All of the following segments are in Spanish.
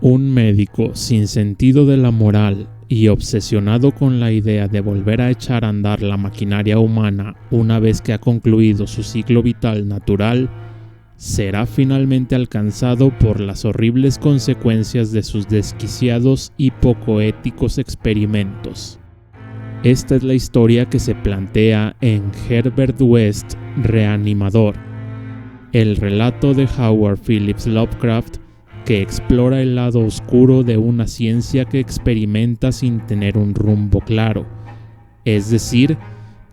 Un médico sin sentido de la moral y obsesionado con la idea de volver a echar a andar la maquinaria humana una vez que ha concluido su ciclo vital natural, será finalmente alcanzado por las horribles consecuencias de sus desquiciados y poco éticos experimentos. Esta es la historia que se plantea en Herbert West, Reanimador, el relato de Howard Phillips Lovecraft que explora el lado oscuro de una ciencia que experimenta sin tener un rumbo claro, es decir,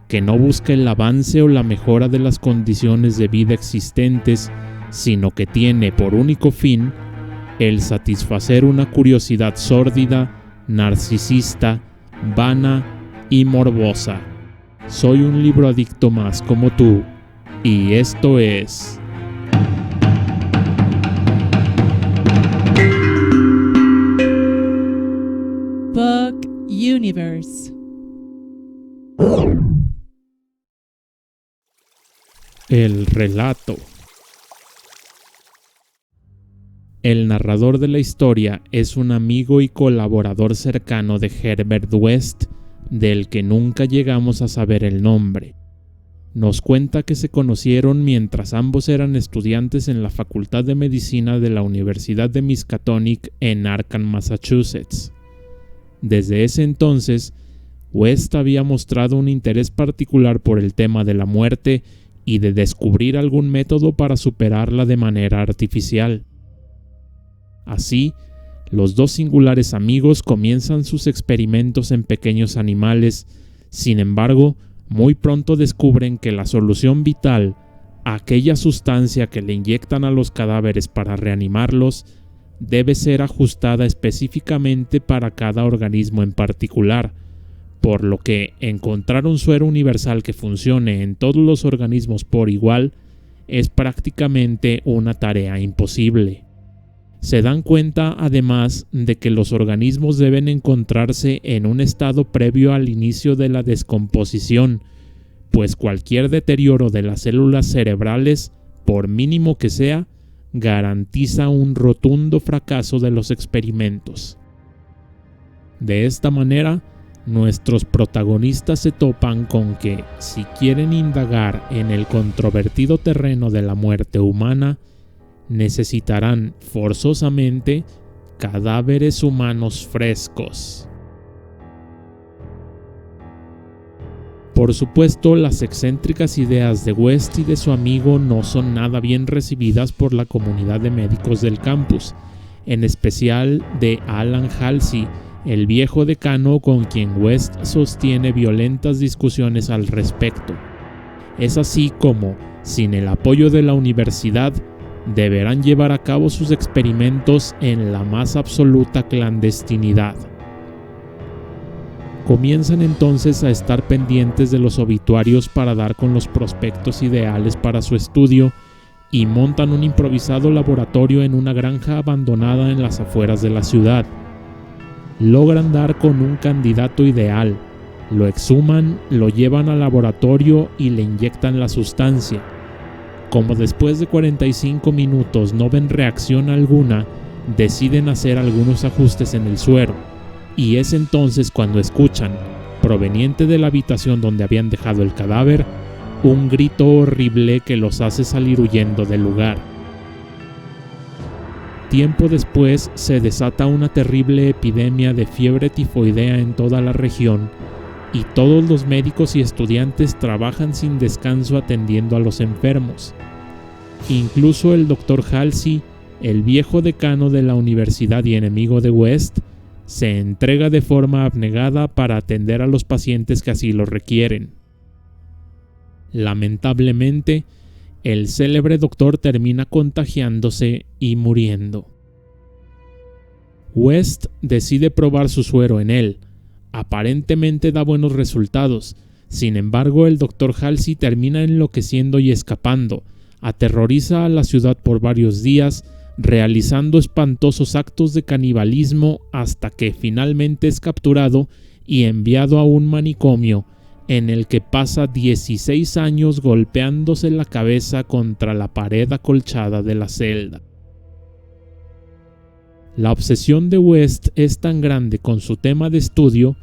que no busca el avance o la mejora de las condiciones de vida existentes, sino que tiene por único fin el satisfacer una curiosidad sórdida, narcisista, vana y morbosa. Soy un libroadicto más como tú, y esto es... Book Universe. El relato. El narrador de la historia es un amigo y colaborador cercano de Herbert West, del que nunca llegamos a saber el nombre. Nos cuenta que se conocieron mientras ambos eran estudiantes en la Facultad de Medicina de la Universidad de Miskatonic en Arkham, Massachusetts. Desde ese entonces, West había mostrado un interés particular por el tema de la muerte y de descubrir algún método para superarla de manera artificial. Así, los dos singulares amigos comienzan sus experimentos en pequeños animales. Sin embargo, muy pronto descubren que la solución vital, aquella sustancia que le inyectan a los cadáveres para reanimarlos, debe ser ajustada específicamente para cada organismo en particular, por lo que encontrar un suero universal que funcione en todos los organismos por igual es prácticamente una tarea imposible. Se dan cuenta además de que los organismos deben encontrarse en un estado previo al inicio de la descomposición, pues cualquier deterioro de las células cerebrales, por mínimo que sea, garantiza un rotundo fracaso de los experimentos. De esta manera, nuestros protagonistas se topan con que, si quieren indagar en el controvertido terreno de la muerte humana, necesitarán forzosamente cadáveres humanos frescos. Por supuesto, las excéntricas ideas de West y de su amigo no son nada bien recibidas por la comunidad de médicos del campus, en especial de Alan Halsey, el viejo decano con quien West sostiene violentas discusiones al respecto. Es así como, sin el apoyo de la universidad, deberán llevar a cabo sus experimentos en la más absoluta clandestinidad. Comienzan entonces a estar pendientes de los obituarios para dar con los prospectos ideales para su estudio y montan un improvisado laboratorio en una granja abandonada en las afueras de la ciudad. Logran dar con un candidato ideal, lo exhuman, lo llevan al laboratorio y le inyectan la sustancia. Como después de 45 minutos no ven reacción alguna, deciden hacer algunos ajustes en el suero. Y es entonces cuando escuchan, proveniente de la habitación donde habían dejado el cadáver, un grito horrible que los hace salir huyendo del lugar. Tiempo después se desata una terrible epidemia de fiebre tifoidea en toda la región, y todos los médicos y estudiantes trabajan sin descanso atendiendo a los enfermos. Incluso el Dr. Halsey, el viejo decano de la universidad y enemigo de West, se entrega de forma abnegada para atender a los pacientes que así lo requieren. Lamentablemente, el célebre doctor termina contagiándose y muriendo. West decide probar su suero en él. Aparentemente da buenos resultados. Sin embargo, el Dr. Halsey termina enloqueciendo y escapando. Aterroriza a la ciudad por varios días, realizando espantosos actos de canibalismo hasta que finalmente es capturado y enviado a un manicomio en el que pasa 16 años golpeándose la cabeza contra la pared acolchada de la celda. La obsesión de West es tan grande con su tema de estudio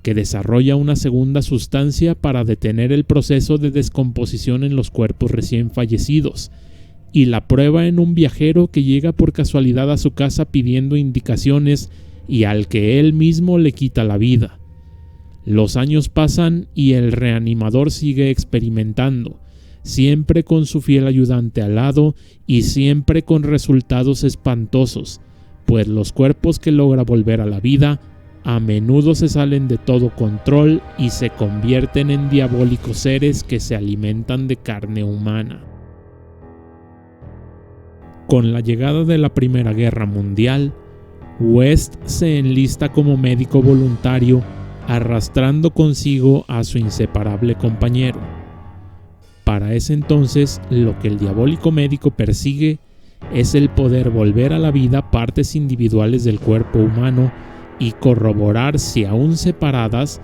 que desarrolla una segunda sustancia para detener el proceso de descomposición en los cuerpos recién fallecidos, y la prueba en un viajero que llega por casualidad a su casa pidiendo indicaciones y al que él mismo le quita la vida. Los años pasan y el reanimador sigue experimentando, siempre con su fiel ayudante al lado y siempre con resultados espantosos, pues los cuerpos que logra volver a la vida a menudo se salen de todo control y se convierten en diabólicos seres que se alimentan de carne humana. Con la llegada de la Primera Guerra Mundial, West se enlista como médico voluntario, arrastrando consigo a su inseparable compañero. Para ese entonces, lo que el diabólico médico persigue es el poder volver a la vida partes individuales del cuerpo humano y corroborar si aún separadas,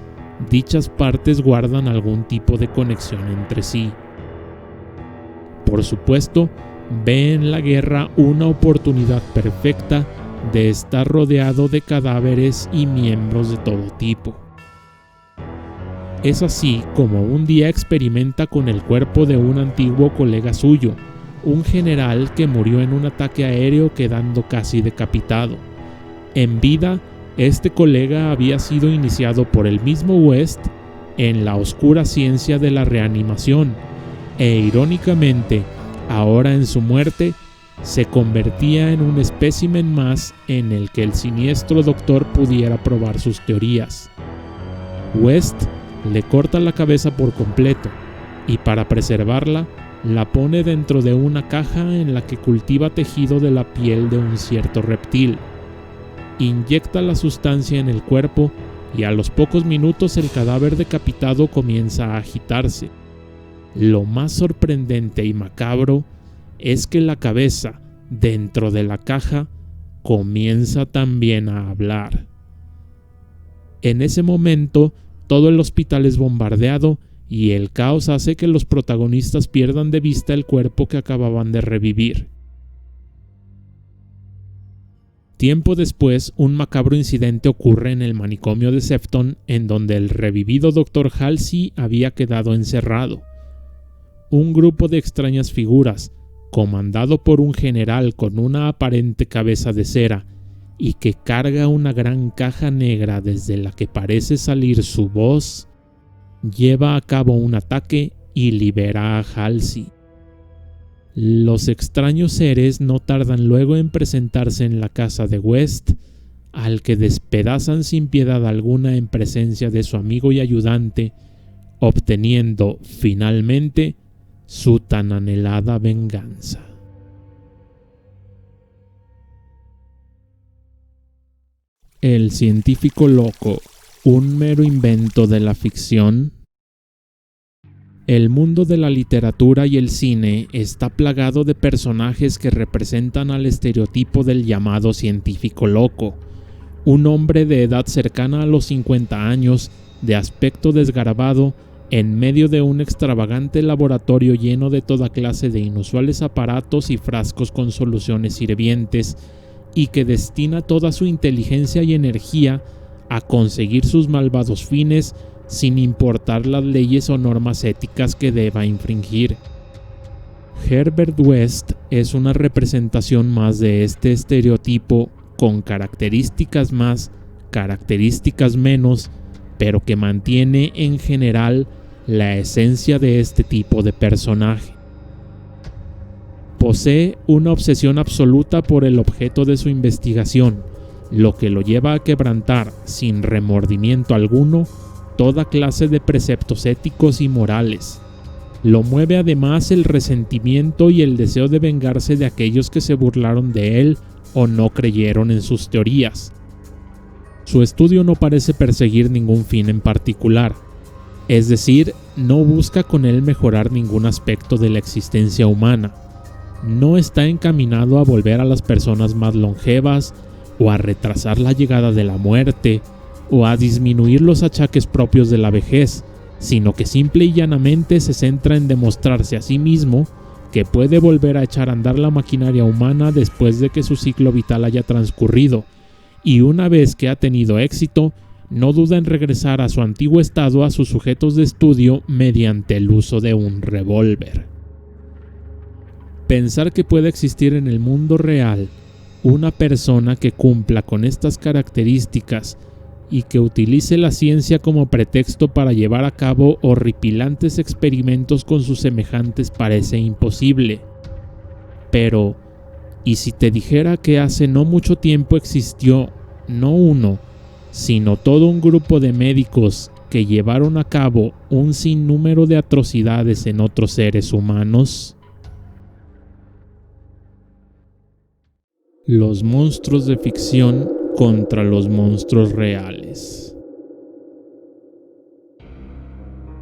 dichas partes guardan algún tipo de conexión entre sí. Por supuesto, ve en la guerra una oportunidad perfecta de estar rodeado de cadáveres y miembros de todo tipo. Es así como un día experimenta con el cuerpo de un antiguo colega suyo, un general que murió en un ataque aéreo quedando casi decapitado. En vida, este colega había sido iniciado por el mismo West en la oscura ciencia de la reanimación e irónicamente, ahora en su muerte, se convertía en un espécimen más en el que el siniestro doctor pudiera probar sus teorías. West le corta la cabeza por completo y para preservarla la pone dentro de una caja en la que cultiva tejido de la piel de un cierto reptil. Inyecta la sustancia en el cuerpo y a los pocos minutos el cadáver decapitado comienza a agitarse. Lo más sorprendente y macabro es que la cabeza, dentro de la caja, comienza también a hablar. En ese momento, todo el hospital es bombardeado y el caos hace que los protagonistas pierdan de vista el cuerpo que acababan de revivir. Tiempo después, un macabro incidente ocurre en el manicomio de Sefton, en donde el revivido Dr. Halsey había quedado encerrado. Un grupo de extrañas figuras, comandado por un general con una aparente cabeza de cera y que carga una gran caja negra desde la que parece salir su voz, lleva a cabo un ataque y libera a Halsey. Los extraños seres no tardan luego en presentarse en la casa de West, al que despedazan sin piedad alguna en presencia de su amigo y ayudante, obteniendo finalmente su tan anhelada venganza. El científico loco, un mero invento de la ficción. El mundo de la literatura y el cine está plagado de personajes que representan al estereotipo del llamado científico loco, un hombre de edad cercana a los 50 años, de aspecto desgarbado, en medio de un extravagante laboratorio lleno de toda clase de inusuales aparatos y frascos con soluciones hirvientes, y que destina toda su inteligencia y energía a conseguir sus malvados fines sin importar las leyes o normas éticas que deba infringir. Herbert West es una representación más de este estereotipo, con características más, características menos, pero que mantiene en general la esencia de este tipo de personaje. Posee una obsesión absoluta por el objeto de su investigación, lo que lo lleva a quebrantar, sin remordimiento alguno, toda clase de preceptos éticos y morales. Lo mueve además el resentimiento y el deseo de vengarse de aquellos que se burlaron de él o no creyeron en sus teorías. Su estudio no parece perseguir ningún fin en particular, es decir, no busca con él mejorar ningún aspecto de la existencia humana. No está encaminado a volver a las personas más longevas, o a retrasar la llegada de la muerte, o a disminuir los achaques propios de la vejez, sino que simple y llanamente se centra en demostrarse a sí mismo que puede volver a echar a andar la maquinaria humana después de que su ciclo vital haya transcurrido, y una vez que ha tenido éxito, no duda en regresar a su antiguo estado a sus sujetos de estudio mediante el uso de un revólver. Pensar que puede existir en el mundo real una persona que cumpla con estas características y que utilice la ciencia como pretexto para llevar a cabo horripilantes experimentos con sus semejantes parece imposible. Pero, ¿y si te dijera que hace no mucho tiempo existió, no uno, sino todo un grupo de médicos que llevaron a cabo un sinnúmero de atrocidades en otros seres humanos? Los monstruos de ficción contra los monstruos reales.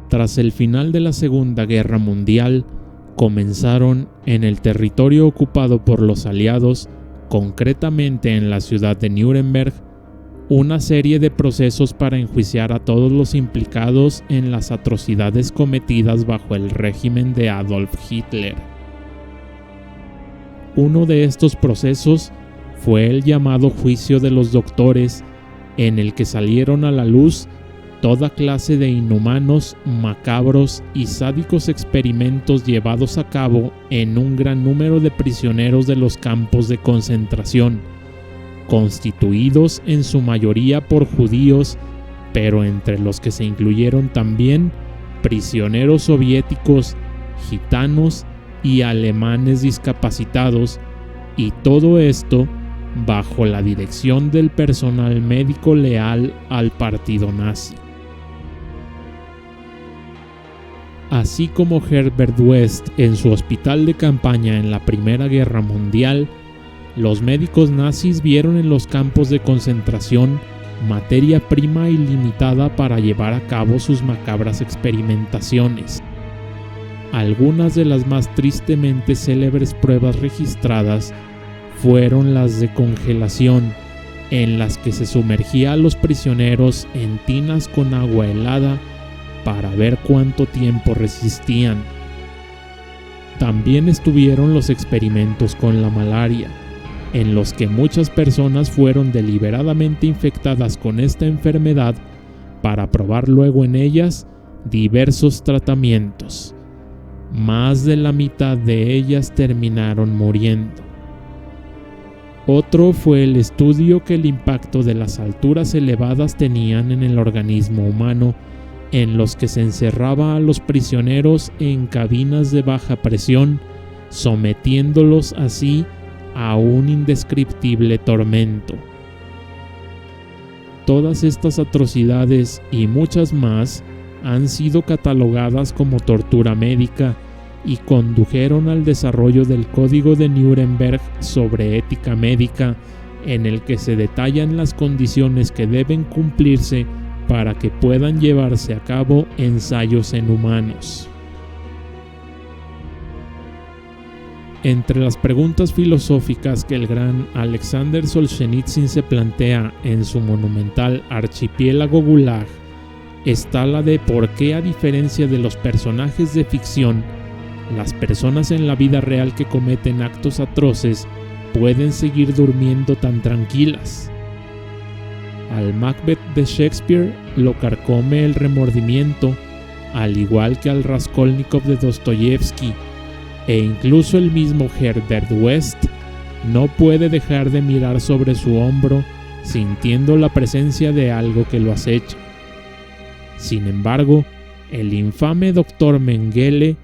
Tras el final de la Segunda Guerra Mundial, comenzaron en el territorio ocupado por los aliados, concretamente en la ciudad de Nuremberg, una serie de procesos para enjuiciar a todos los implicados en las atrocidades cometidas bajo el régimen de Adolf Hitler. Uno de estos procesos fue el llamado Juicio de los Doctores, en el que salieron a la luz toda clase de inhumanos, macabros y sádicos experimentos llevados a cabo en un gran número de prisioneros de los campos de concentración, constituidos en su mayoría por judíos, pero entre los que se incluyeron también prisioneros soviéticos, gitanos y alemanes discapacitados, y todo esto bajo la dirección del personal médico leal al partido nazi. Así como Herbert West en su hospital de campaña en la Primera Guerra Mundial, los médicos nazis vieron en los campos de concentración materia prima ilimitada para llevar a cabo sus macabras experimentaciones. Algunas de las más tristemente célebres pruebas registradas fueron las de congelación, en las que se sumergía a los prisioneros en tinas con agua helada para ver cuánto tiempo resistían. También estuvieron los experimentos con la malaria, en los que muchas personas fueron deliberadamente infectadas con esta enfermedad para probar luego en ellas diversos tratamientos. Más de la mitad de ellas terminaron muriendo. Otro fue el estudio que el impacto de las alturas elevadas tenían en el organismo humano, en los que se encerraba a los prisioneros en cabinas de baja presión, sometiéndolos así a un indescriptible tormento. Todas estas atrocidades y muchas más han sido catalogadas como tortura médica y condujeron al desarrollo del Código de Nuremberg sobre ética médica, en el que se detallan las condiciones que deben cumplirse para que puedan llevarse a cabo ensayos en humanos. Entre las preguntas filosóficas que el gran Alexander Solzhenitsyn se plantea en su monumental Archipiélago Gulag está la de por qué, a diferencia de los personajes de ficción, las personas en la vida real que cometen actos atroces pueden seguir durmiendo tan tranquilas. Al Macbeth de Shakespeare lo carcome el remordimiento, al igual que al Raskolnikov de Dostoyevsky, e incluso el mismo Herbert West no puede dejar de mirar sobre su hombro, sintiendo la presencia de algo que lo acecha. Sin embargo, el infame Dr. Mengele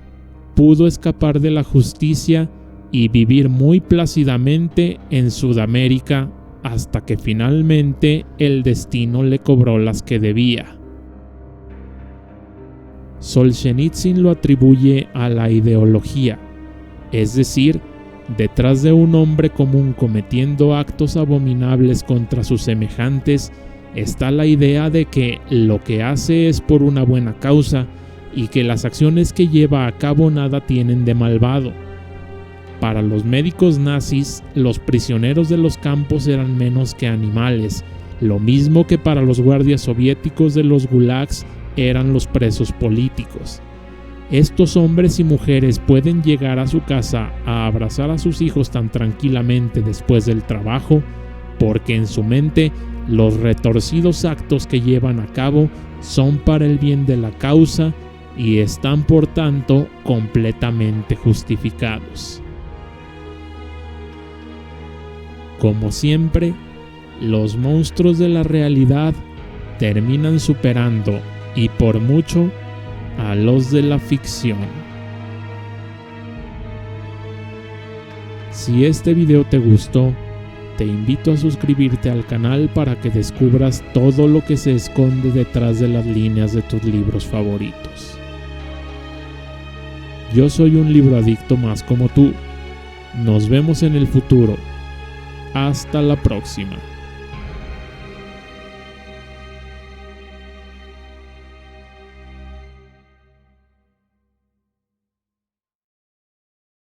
pudo escapar de la justicia y vivir muy plácidamente en Sudamérica hasta que finalmente el destino le cobró las que debía. Solzhenitsyn lo atribuye a la ideología, es decir, detrás de un hombre común cometiendo actos abominables contra sus semejantes está la idea de que lo que hace es por una buena causa y que las acciones que lleva a cabo nada tienen de malvado. Para los médicos nazis, los prisioneros de los campos eran menos que animales, lo mismo que para los guardias soviéticos de los gulags eran los presos políticos. estos hombres y mujeres pueden llegar a su casa a abrazar a sus hijos tan tranquilamente después del trabajo, porque en su mente los retorcidos actos que llevan a cabo son para el bien de la causa y están por tanto completamente justificados. Como siempre, los monstruos de la realidad terminan superando, y por mucho, a los de la ficción. Si este video te gustó, te invito a suscribirte al canal para que descubras todo lo que se esconde detrás de las líneas de tus libros favoritos. Yo soy un libroadicto más como tú. Nos vemos en el futuro. Hasta la próxima.